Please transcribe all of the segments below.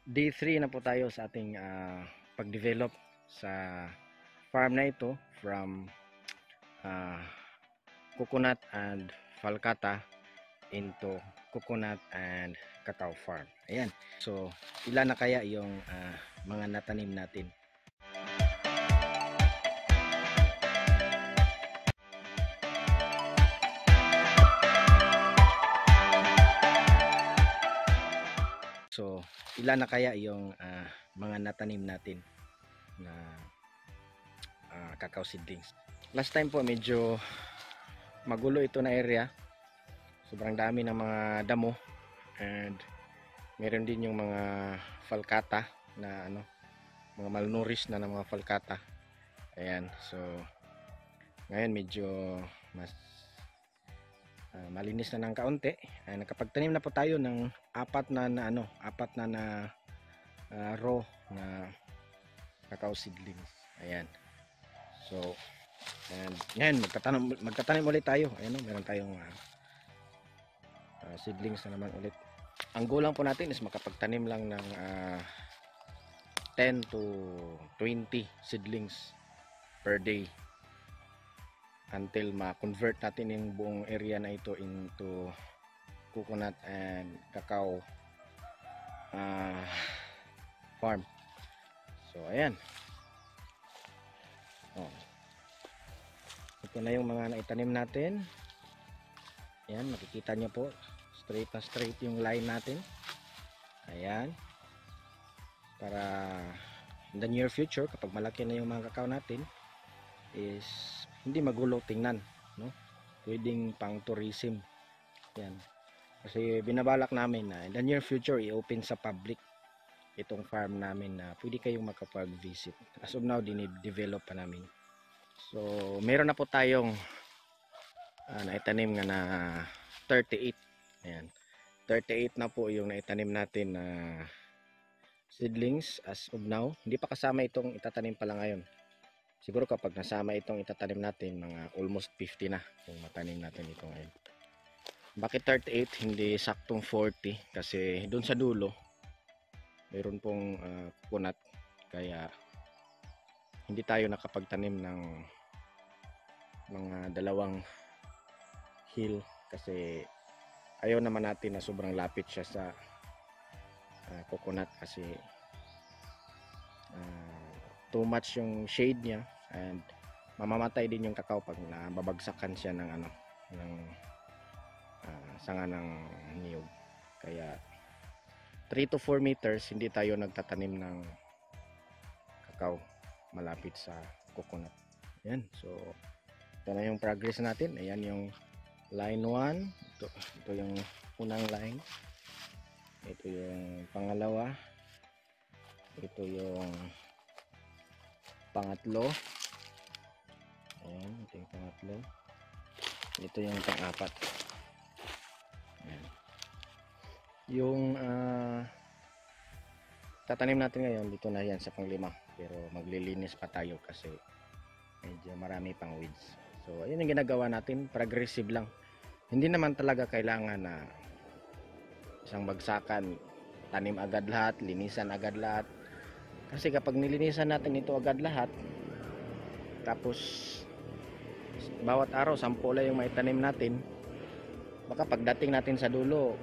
Day 3 na po tayo sa ating pag-develop sa farm na ito from ah, coconut and falcata into coconut and cacao farm. Ayan. So, ilan na kaya yung mga natanim natin? So, ilan na kaya yung mga natanim natin na cacao seedlings? Last time po medyo magulo ito na area. Sobrang dami ng mga damo and meron din yung mga falcata na mga malnourished na ng mga falcata. Ayan. So, ngayon medyo mas malinis na ng kaunti. Ay, nakapagtanim na po tayo ng apat na row na cacao seedlings. Ayan. So, and ngayon magtatanim ulit tayo. Ayan, meron tayong seedlings na naman ulit. Ang goal lang po natin is makapagtanim lang ng 10 to 20 seedlings per day until ma-convert natin yung buong area na ito into coconut and cacao farm. So ayan, ito na yung mga naitanim natin. Ayan, makikita nyo po straight na straight yung line natin. Ayan, para in the near future kapag malaki na yung mga cacao natin is hindi magulo tingnan, no? Pwedeng pang tourism. Yan. Kasi binabalak namin na in the near future i-open sa public itong farm namin na pwede kayong makapag-visit. As of now, dinidevelop pa namin. So, meron na po tayong naitanim nga na 38. Ayan. 38 na po yung naitanim natin na seedlings as of now. Hindi pa kasama itong itatanim pa lang ngayon. Siguro kapag nasama itong itatanim natin, mga almost 50 na yung matanim natin ito ngayon. Bakit 38 hindi saktong 40? Kasi doon sa dulo mayroon pong coconut, kaya hindi tayo nakapagtanim ng mga dalawang hill kasi ayaw naman natin na sobrang lapit siya sa coconut kasi too much yung shade niya and mamamatay din yung cacao pag nababagsakan siya ng sanga ng niyog. Kaya 3 to 4 meters hindi tayo nagtatanim ng cacao malapit sa coconut. Ayan, so ito na yung progress natin. Ayan yung line 1, ito yung unang line, ito yung pangalawa, ito yung pangatlo, ayan, ito yung pangatlo, ito yung pang-apat. Ayan. Yung tatanim natin ngayon dito na yan sa pang-5, pero maglilinis pa tayo kasi medyo marami pang weeds. So ayun yung ginagawa natin, progressive lang. Hindi naman talaga kailangan na isang bagsakan tanim agad lahat, linisan agad lahat. Kasi kapag nilinisan natin ito agad lahat, tapos bawat araw 10 lang yung maitanim natin, baka pagdating natin sa dulo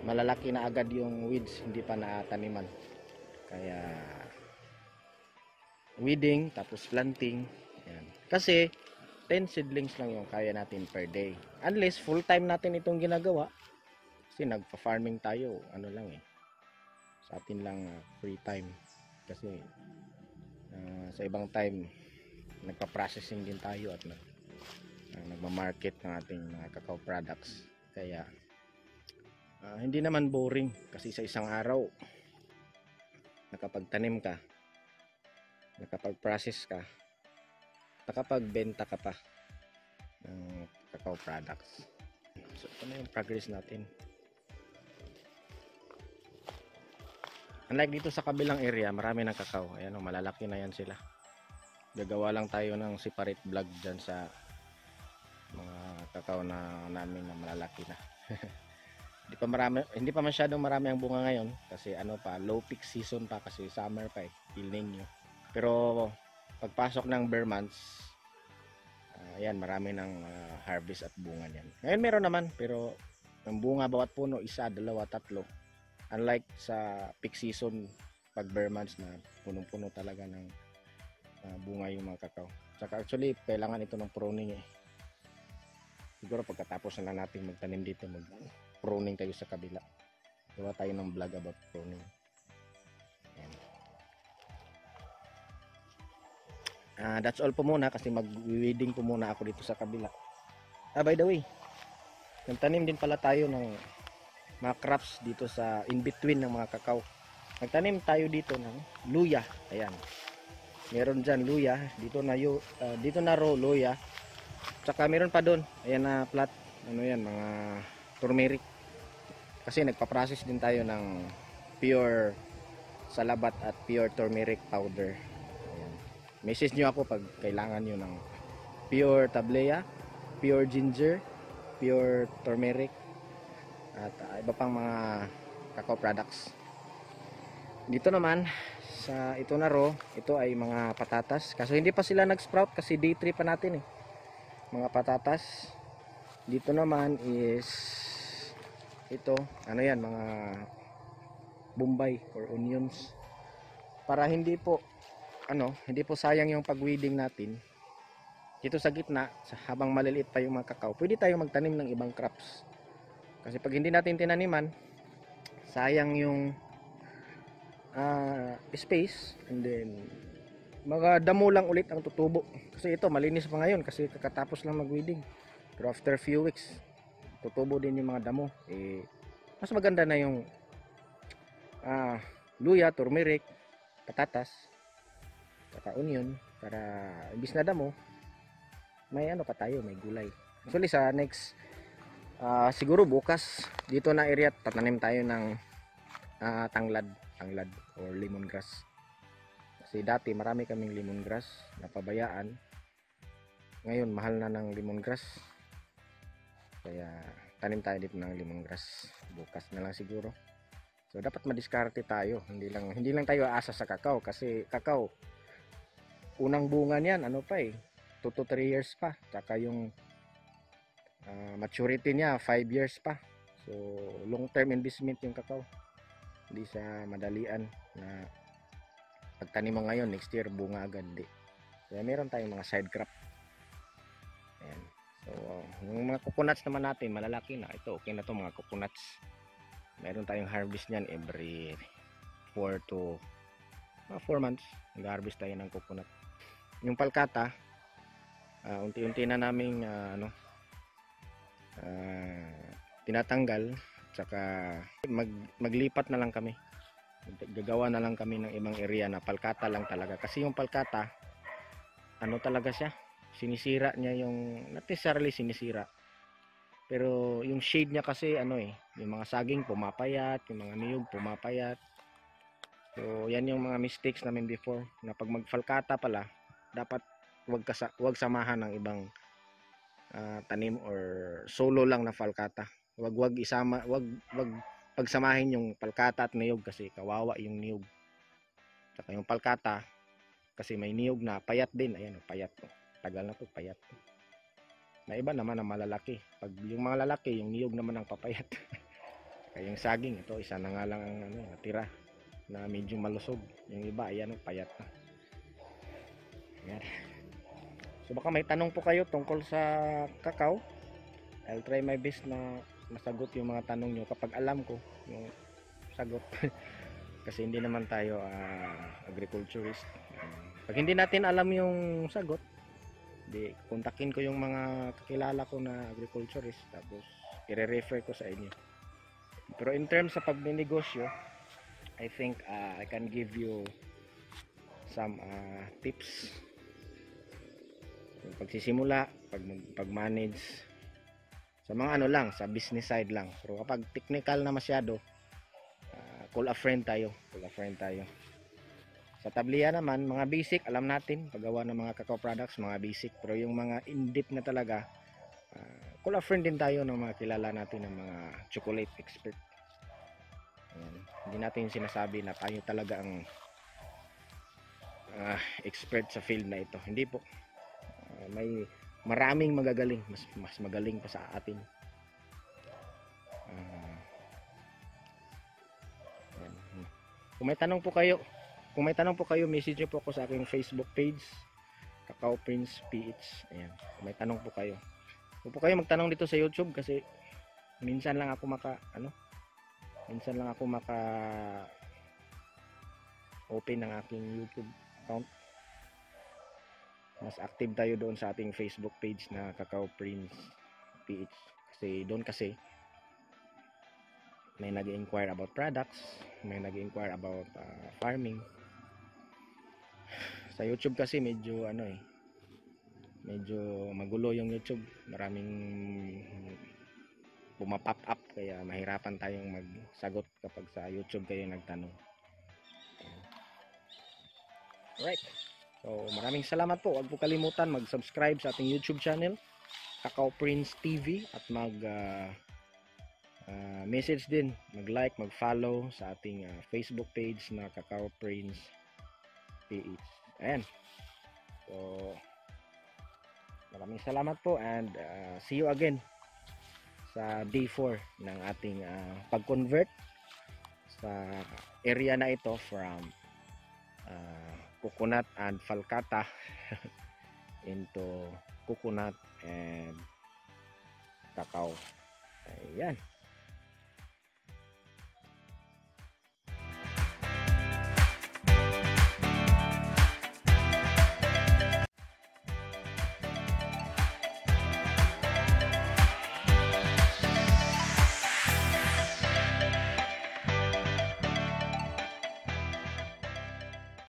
malalaki na agad yung weeds, hindi pa nataniman. Kaya weeding tapos planting. Yan. Kasi 10 seedlings lang yung kaya natin per day, unless full time natin itong ginagawa. Kasi nagpa-farming tayo, sa atin lang free time. Kasi sa ibang time nagpa-processing din tayo at nagma-market ng ating mga cacao products. Kaya hindi naman boring kasi sa isang araw nakapagtanim ka, nakapag-process ka, nakapagbenta ka pa ng cacao products. So ito na yung progress natin. Unlike dito sa kabilang area, marami ng cacao. Ayan, malalaki na yan sila. Gagawa lang tayo ng separate vlog dyan sa mga cacao na namin na malalaki na. hindi pa masyadong marami ang bunga ngayon kasi ano pa, low peak season pa kasi summer pa eh, El Nino. Pero pagpasok ng bare months, ayan, marami ng harvest at bunga niyan. Ngayon meron naman, pero ang bunga bawat puno, isa, dalawa, tatlo. Unlike sa peak season, pag bare months na punong-puno talaga ng bunga yung mga kakao. Saka actually, kailangan ito ng pruning eh. Siguro pagkatapos na lang natin magtanim dito, mag-pruning tayo sa kabila. Gawa tayo ng vlog about pruning. Ayan. That's all po muna kasi mag-weeding po muna ako dito sa kabila. By the way, nagtanim din pala tayo ng mga crops dito sa in-between ng mga kakao. Nagtanim tayo dito ng luya. Ayan. Meron dyan luya. Dito na raw luya. Tsaka meron pa doon. Ayan na plat. Ano yan, mga turmeric. Kasi nagpa-process din tayo ng pure salabat at pure turmeric powder. Ayan. Message nyo ako pag kailangan nyo ng pure tablea, pure ginger, pure turmeric, at iba pang mga kakao products. Dito naman sa ito na raw, ito ay mga patatas. Kaso hindi pa sila nag-sprout kasi day 3 pa natin eh. Mga patatas. Dito naman is ito, ano yan, mga bombay or onions. Para hindi po sayang yung pag-weeding natin. Dito sa gitna, habang maliliit pa yung mga kakao, pwede tayong magtanim ng ibang crops. Kasi pag hindi natin tinaniman, sayang yung space, and then mga damo lang ulit ang tutubo. Kasi ito malinis pa ngayon kasi kakatapos lang mag-weeding. Pero after few weeks, tutubo din yung mga damo. Mas maganda na yung luya, turmeric, patatas, saka onion, para imbis na damo, may ano pa tayo, may gulay. Actually sa next siguro bukas dito na area tatanim tayo ng tanglad or lemongrass. Kasi dati marami kaming lemongrass napabayaan. Ngayon mahal na ng lemongrass. Kaya tanim tayo dito ng lemongrass. Bukas na lang siguro. So dapat madiskarte tayo. Hindi lang tayo aasa sa kakao kasi kakao unang bunga niyan ano pa eh 2 to 3 years pa. Tsaka yung maturity niya 5 years pa. So long term investment yung kakao. Hindi sa madalian na pagtanim mo ngayon next year bunga agad di. Kaya meron tayong mga side crop. Ayan. So yung mga coconuts naman natin malalaki na. Ito okay na to mga coconuts. Meron tayong harvest niyan every 4 months. Nag-harvest tayo ng coconut. Yung palkata unti-unti na naming tinatanggal. Tsaka maglipat na lang kami, gagawa na lang kami ng ibang area na palkata lang talaga. Kasi yung palkata ano talaga siya, sinisira niya yung, not necessarily sinisira, pero yung shade niya kasi yung mga saging pumapayat, yung mga niyog pumapayat. So yan yung mga mistakes namin before, na pag magpalkata pala dapat wag samahan ng ibang tanim or solo lang na palkata. Wag pagsamahin yung palkata at niyog kasi kawawa yung niyog. Saka yung palkata kasi may niyog na payat din. Ayan, payat. Tagal na to, payat. Na iba naman ang malalaki. Pag yung mga lalaki, yung niyog naman ang papayat. Kaya yung saging, ito isa na nga lang ang natira na medyo malusog. Yung iba, ayan, payat na. Ayan. So baka may tanong po kayo tungkol sa kakao. I'll try my best na masagot yung mga tanong nyo kapag alam ko yung sagot. Kasi hindi naman tayo agriculturist. Pag hindi natin alam yung sagot, di kontakin ko yung mga kakilala ko na agriculturist tapos i-refer ko sa inyo. Pero in terms sa pagninegosyo, I think I can give you some tips. Yung pagsisimula, pag-manage sa mga sa business side lang. Pero kapag technical na masyado, call a friend tayo. Sa tablia naman, mga basic alam natin, paggawa ng mga kakao products, mga basic. Pero yung mga in-depth na talaga, Call a friend din tayo ng mga kilala natin ng mga chocolate expert. Ayan. Hindi natin sinasabi na tayo talaga ang expert sa field na ito. Hindi po. May maraming magagaling, mas magaling pa sa atin. Ayan. Kung may tanong po kayo, message nyo po ako sa aking Facebook page, Cacao Prince PH. Ayan. Kung may tanong po kayo. Huwag po kayo magtanong dito sa YouTube kasi minsan lang ako maka open ng aking YouTube account. Mas active tayo doon sa ating Facebook page na Cacao Prince PH. Kasi doon may nag-inquire about products, may nag-inquire about farming. Sa YouTube kasi medyo magulo yung YouTube. Maraming pumapop up kaya mahirapan tayong magsagot kapag sa YouTube kayo nagtanong. Alright. So maraming salamat po. Huwag po kalimutan mag-subscribe sa ating YouTube channel, Cacao Prince TV, at message din, mag-like, mag-follow sa ating Facebook page na Cacao Prince PH. Ayan. So maraming salamat po and see you again sa day 4 ng ating pag-convert sa area na ito from coconut and falcata into coconut and cacao. Ayan.